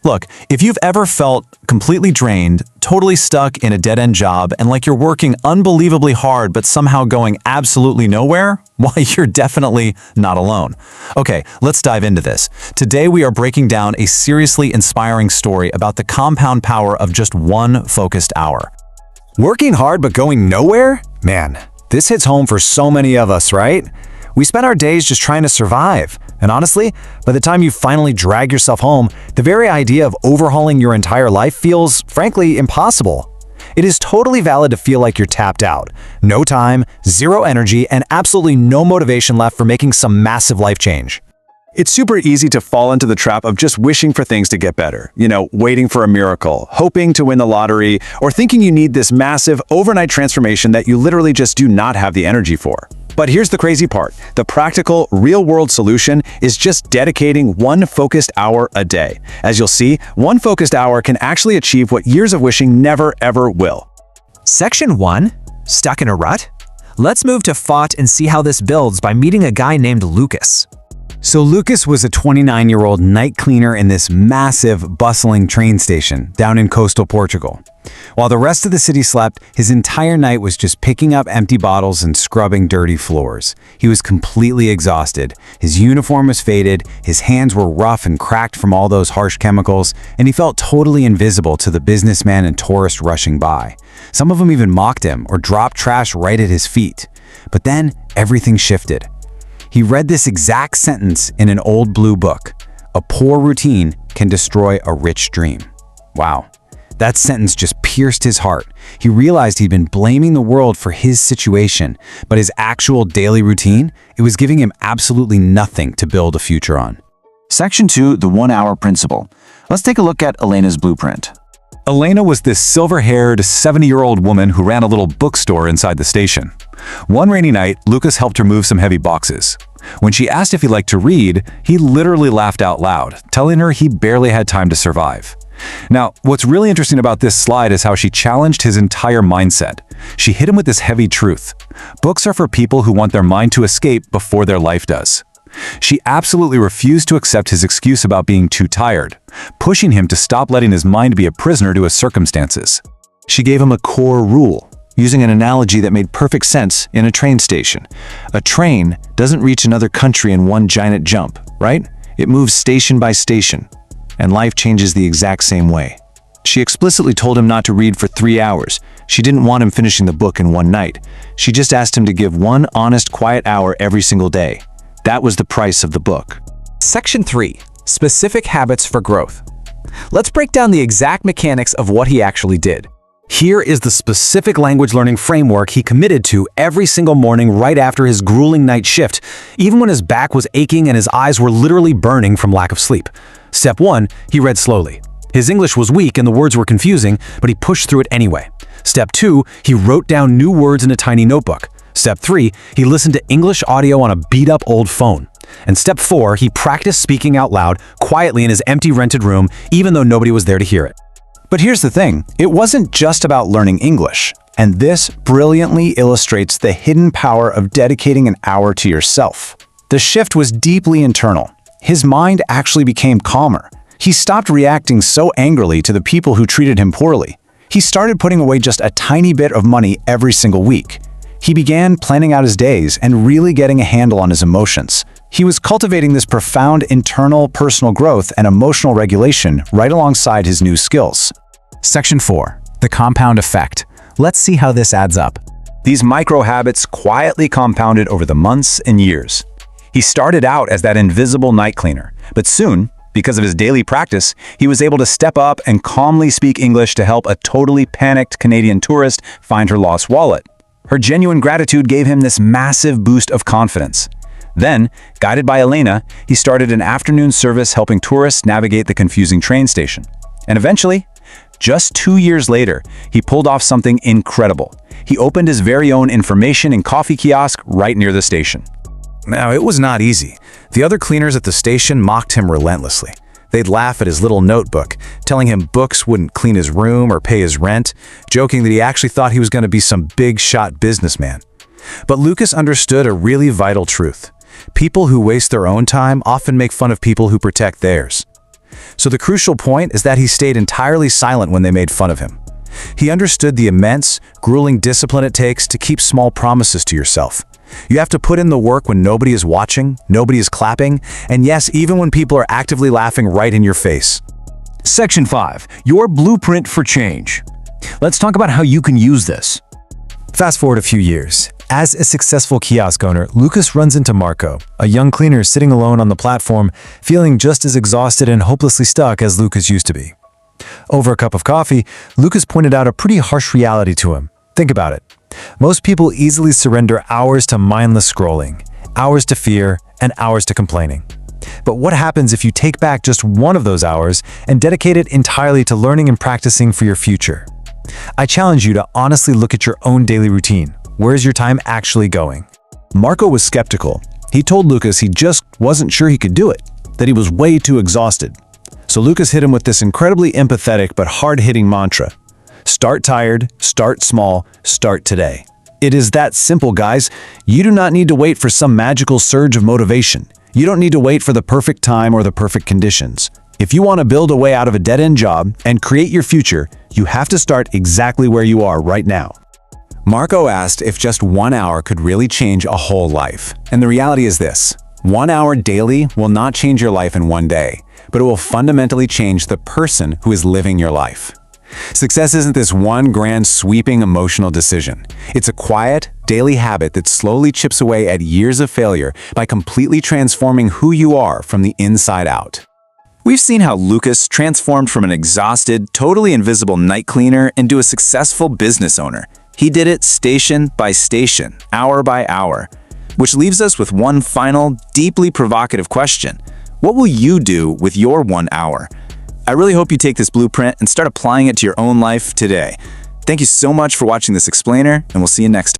Look, if you've ever felt completely drained, totally stuck in a dead-end job, and like you're working unbelievably hard but somehow going absolutely nowhere, well, you're definitely not alone. Okay, let's dive into this. Today we are breaking down a seriously inspiring story about the compound power of just one focused hour. Working hard but going nowhere? Man, this hits home for so many of us, right? We spend our days just trying to survive. And honestly, by the time you finally drag yourself home, the very idea of overhauling your entire life feels, frankly, impossible. It is totally valid to feel like you're tapped out. No time, zero energy, and absolutely no motivation left for making some massive life change. It's super easy to fall into the trap of just wishing for things to get better. Waiting for a miracle, hoping to win the lottery, or thinking you need this massive overnight transformation that you literally just do not have the energy for. But here's the crazy part. The practical, real-world solution is just dedicating one focused hour a day. As you'll see, one focused hour can actually achieve what years of wishing never, ever will. Section 1. Stuck in a rut? Let's move to FOT and see how this builds by meeting a guy named Lucas. So Lucas was a 29-year-old night cleaner in this massive, bustling train station down in coastal Portugal. While the rest of the city slept, his entire night was just picking up empty bottles and scrubbing dirty floors. He was completely exhausted. His uniform was faded, his hands were rough and cracked from all those harsh chemicals, and he felt totally invisible to the businessmen and tourists rushing by. Some of them even mocked him or dropped trash right at his feet. But then everything shifted. He read this exact sentence in an old blue book. A poor routine can destroy a rich dream. Wow. That sentence just pierced his heart. He realized he'd been blaming the world for his situation, but his actual daily routine, it was giving him absolutely nothing to build a future on. Section 2, the 1 hour principle. Let's take a look at Elena's blueprint. Elena was this silver-haired, 70-year-old woman who ran a little bookstore inside the station. One rainy night, Lucas helped her move some heavy boxes. When she asked if he liked to read, he literally laughed out loud, telling her he barely had time to survive. Now, what's really interesting about this slide is how she challenged his entire mindset. She hit him with this heavy truth. Books are for people who want their mind to escape before their life does. She absolutely refused to accept his excuse about being too tired, pushing him to stop letting his mind be a prisoner to his circumstances. She gave him a core rule, using an analogy that made perfect sense in a train station. A train doesn't reach another country in one giant jump, right? It moves station by station, and life changes the exact same way. She explicitly told him not to read for 3 hours. She didn't want him finishing the book in one night. She just asked him to give one honest, quiet hour every single day. That was the price of the book. Section 3. Specific habits for growth. Let's break down the exact mechanics of what he actually did. Here is the specific language learning framework he committed to every single morning right after his grueling night shift, even when his back was aching and his eyes were literally burning from lack of sleep. Step 1, he read slowly. His English was weak and the words were confusing, but he pushed through it anyway. Step 2, he wrote down new words in a tiny notebook. Step 3, he listened to English audio on a beat-up old phone. And Step 4, he practiced speaking out loud, quietly in his empty rented room, even though nobody was there to hear it. But here's the thing, it wasn't just about learning English. And this brilliantly illustrates the hidden power of dedicating an hour to yourself. The shift was deeply internal. His mind actually became calmer. He stopped reacting so angrily to the people who treated him poorly. He started putting away just a tiny bit of money every single week. He began planning out his days and really getting a handle on his emotions. He was cultivating this profound internal personal growth and emotional regulation right alongside his new skills. Section 4. The compound effect. Let's see how this adds up. These micro habits quietly compounded over the months and years. He started out as that invisible night cleaner, but soon, because of his daily practice, he was able to step up and calmly speak English to help a totally panicked Canadian tourist find her lost wallet. Her genuine gratitude gave him this massive boost of confidence. Then, guided by Elena, he started an afternoon service helping tourists navigate the confusing train station. And eventually, just 2 years later, he pulled off something incredible. He opened his very own information and coffee kiosk right near the station. Now, it was not easy. The other cleaners at the station mocked him relentlessly. They'd laugh at his little notebook, telling him books wouldn't clean his room or pay his rent, joking that he actually thought he was going to be some big-shot businessman. But Lucas understood a really vital truth. People who waste their own time often make fun of people who protect theirs. So the crucial point is that he stayed entirely silent when they made fun of him. He understood the immense, grueling discipline it takes to keep small promises to yourself. You have to put in the work when nobody is watching, nobody is clapping, and yes, even when people are actively laughing right in your face. Section 5. Your blueprint for change. Let's talk about how you can use this. Fast forward a few years. As a successful kiosk owner, Lucas runs into Marco, a young cleaner sitting alone on the platform, feeling just as exhausted and hopelessly stuck as Lucas used to be. Over a cup of coffee, Lucas pointed out a pretty harsh reality to him. Think about it. Most people easily surrender hours to mindless scrolling, hours to fear, and hours to complaining. But what happens if you take back just one of those hours and dedicate it entirely to learning and practicing for your future? I challenge you to honestly look at your own daily routine. Where's your time actually going? Marco was skeptical. He told Lucas he just wasn't sure he could do it, that he was way too exhausted. So Lucas hit him with this incredibly empathetic but hard-hitting mantra. Start tired, start small, start today. It is that simple, guys. You do not need to wait for some magical surge of motivation. You don't need to wait for the perfect time or the perfect conditions. If you want to build a way out of a dead-end job and create your future, you have to start exactly where you are right now. Marco asked if just 1 hour could really change a whole life. And the reality is this: 1 hour daily will not change your life in one day, but it will fundamentally change the person who is living your life. Success isn't this one grand sweeping emotional decision. It's a quiet, daily habit that slowly chips away at years of failure by completely transforming who you are from the inside out. We've seen how Lucas transformed from an exhausted, totally invisible night cleaner into a successful business owner. He did it station by station, hour by hour. Which leaves us with one final, deeply provocative question. What will you do with your 1 hour? I really hope you take this blueprint and start applying it to your own life today. Thank you so much for watching this explainer, and we'll see you next time.